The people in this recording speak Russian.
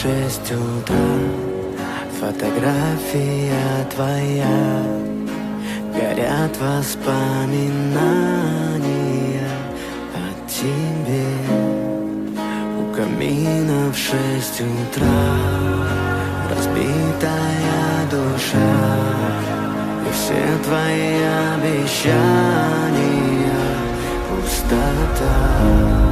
6 утра. Фотография твоя, горят воспоминания о тебе. У камина в 6 утра разбитая душа, и все твои обещания пустота.